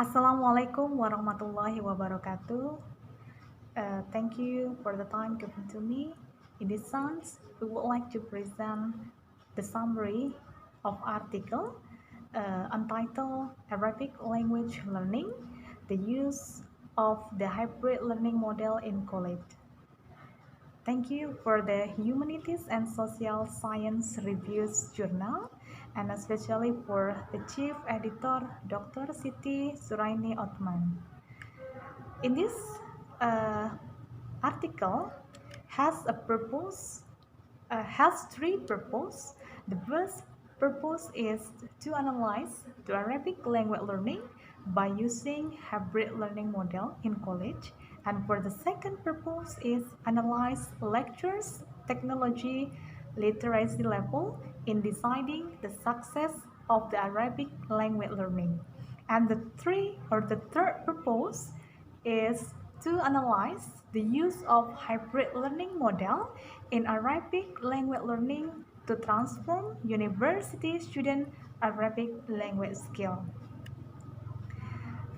Assalamualaikum warahmatullahi wabarakatuh. Thank you for the time given to me. In this sense, we would like to present the summary of article entitled Arabic Language Learning, the use of the hybrid learning model in college. Thank you for the Humanities and Social Science Reviews Journal, and especially for the Chief Editor, Dr. Siti Suraini Othman. In this article has three purposes. The first purpose is to analyze the Arabic language learning by using hybrid learning model in college, and for the second purpose is analyze lectures, technology, literacy level in deciding the success of the Arabic language learning. And the third purpose is to analyze the use of hybrid learning model in Arabic language learning to transform university student Arabic language skill.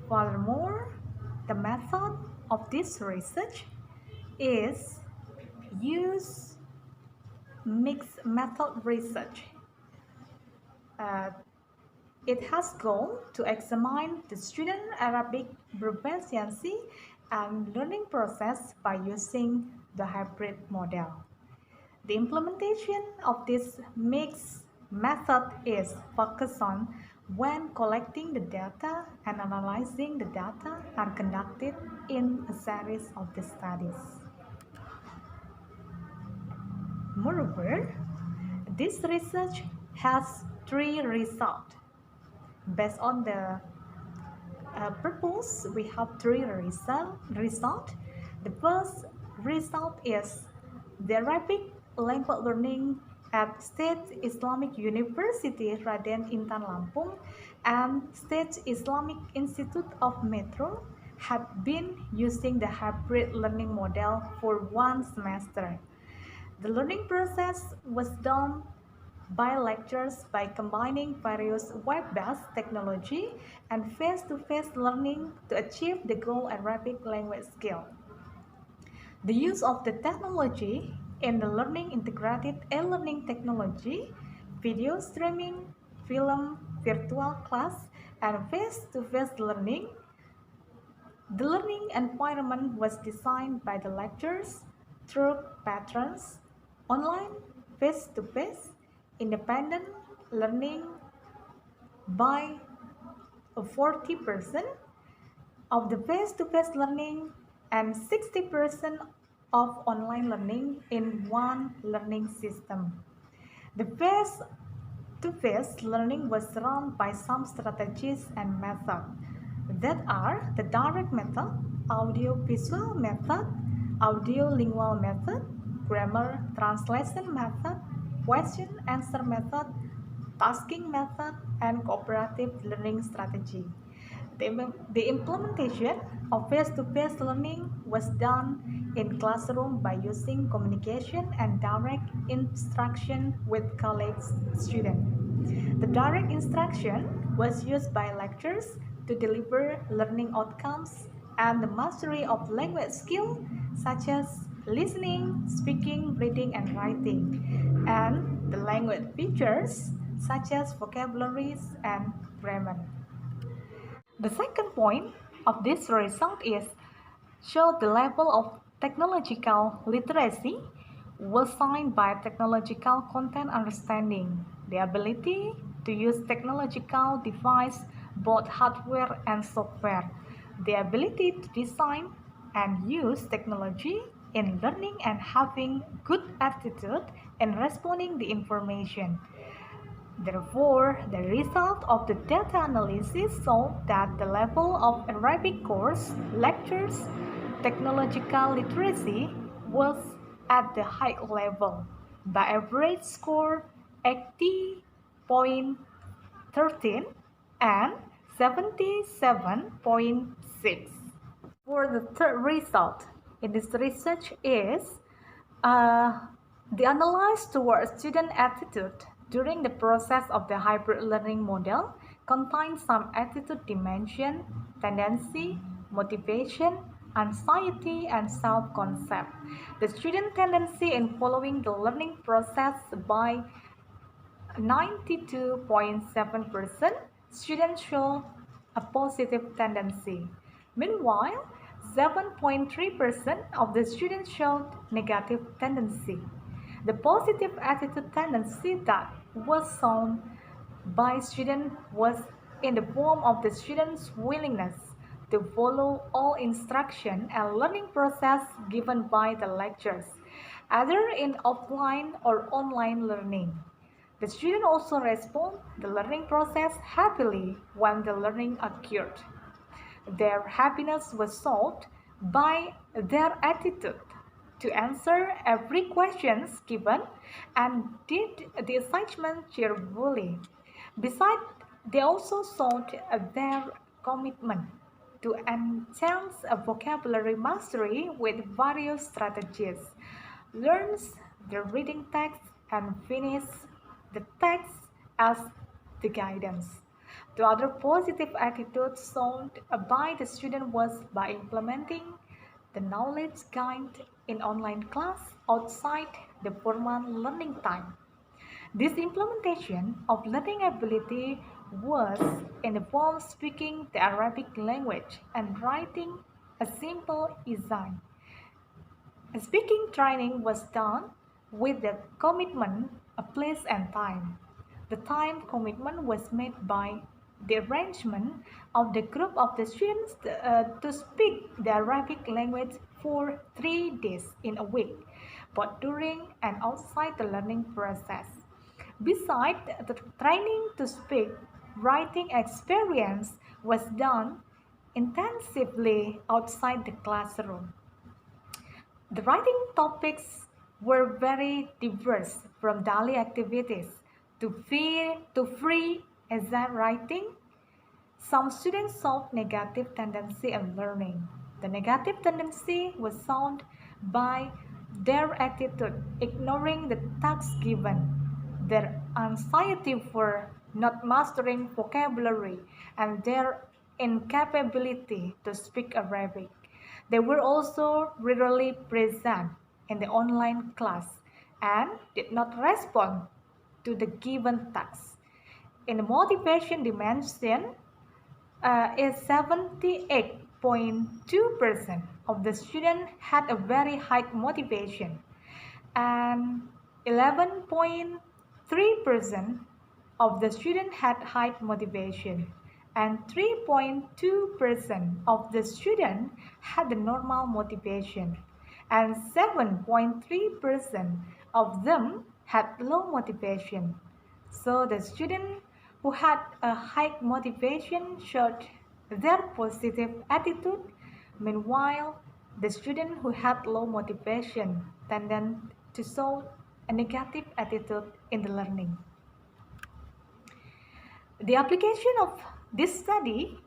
Furthermore, the method of this research is use mixed method research. It has goal to examine the student Arabic proficiency and learning process by using the hybrid model. The implementation of this mixed method is focused on when collecting the data and analyzing the data are conducted in a series of the studies. Moreover, this research has three results. Based on the purpose, we have three results. The first result is the Arabic language learning at State Islamic University Raden Intan Lampung and State Islamic Institute of Metro had been using the hybrid learning model for 1 semester. The learning process was done by lectures by combining various web-based technology and face-to-face learning to achieve the goal Arabic language skill. The use of the technology in the learning integrated e-learning technology, video streaming, film, virtual class, and face-to-face learning. The learning environment was designed by the lectures through patterns, online, face-to-face, independent learning by 40% of the face-to-face learning and 60% of online learning in one learning system. The face-to-face learning was run by some strategies and methods that are the direct method, audio-visual method, audio-lingual method, grammar translation method, question-answer method, tasking method, and cooperative learning strategy. The implementation of face-to-face learning was done in classroom by using communication and direct instruction with colleagues, students. The direct instruction was used by lectures to deliver learning outcomes and the mastery of language skills such as listening, speaking, reading, and writing, and the language features such as vocabularies and grammar. The second point of this result is show the level of technological literacy was signed by technological content understanding, the ability to use technological device, both hardware and software, the ability to design and use technology in learning and having good attitude in responding the information. Therefore, the result of the data analysis showed that the level of Arabic course, lectures, technological literacy was at the high level by average score 80.13 and 77.6. For the third result in this research is the analysis towards student attitude during the process of the hybrid learning model contains some attitude dimension, tendency, motivation, anxiety, and self-concept. The student tendency in following the learning process by 92.7% students show a positive tendency. Meanwhile, 7.3% of the students showed negative tendency. The positive attitude tendency that was shown by students was in the form of the students' willingness to follow all instruction and learning process given by the lectures, either in offline or online learning. The student also respond the learning process happily when the learning occurred. Their happiness was solved by their attitude to answer every question given and did the assignment cheerfully. Besides, they also showed their commitment to enhance a vocabulary mastery with various strategies, learns the reading text and finish the text as the guidance. The other positive attitude shown by the student was by implementing the knowledge gained in online class outside the formal learning time. This implementation of learning ability was in the form of speaking the Arabic language and writing a simple essay. Speaking training was done with the commitment of place and time. The time commitment was made by the arrangement of the group of the students to speak the Arabic language for 3 days in a week, both during and outside the learning process. Besides, the training to speak writing experience was done intensively outside the classroom. The writing topics were very diverse, from daily activities to free essay writing. Some students showed negative tendency in learning. The negative tendency was shown by their attitude, ignoring the tasks given, their anxiety for not mastering vocabulary, and their incapability to speak Arabic. They were also rarely present in the online class and did not respond to the given task. In the motivation dimension, is 78.2% of the students had a very high motivation, and 11.3% of the students had high motivation, and 3.2% of the students had the normal motivation, and 7.3% of them had low motivation. So the student who had a high motivation showed their positive attitude. Meanwhile, the student who had low motivation tended to show a negative attitude in the learning. The application of this study,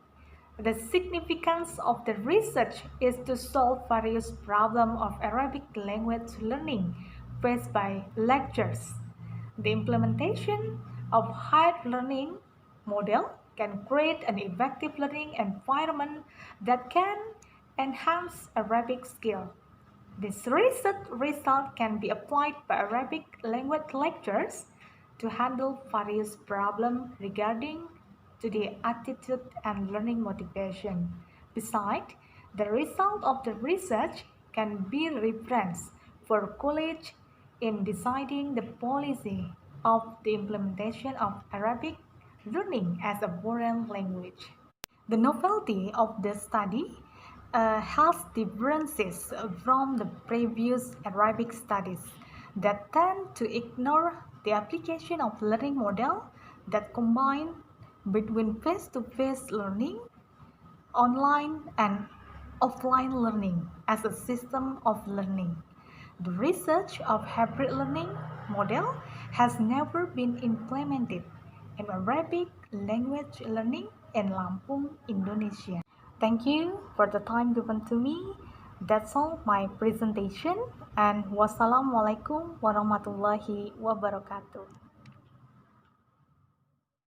the significance of the research is to solve various problems of Arabic language learning faced by lecturers. The implementation of hybrid learning model can create an effective learning environment that can enhance Arabic skill. This research result can be applied by Arabic language lecturers to handle various problems regarding to the attitude and learning motivation. Besides, the result of the research can be referenced for college in deciding the policy of the implementation of Arabic learning as a foreign language. The novelty of the study has differences from the previous Arabic studies that tend to ignore the application of learning model that combine between face-to-face learning, online and offline learning as a system of learning. The research of hybrid learning model has never been implemented in Arabic language learning in Lampung, Indonesia. Thank you for the time given to me. That's all my presentation, and wassalamualaikum warahmatullahi wabarakatuh.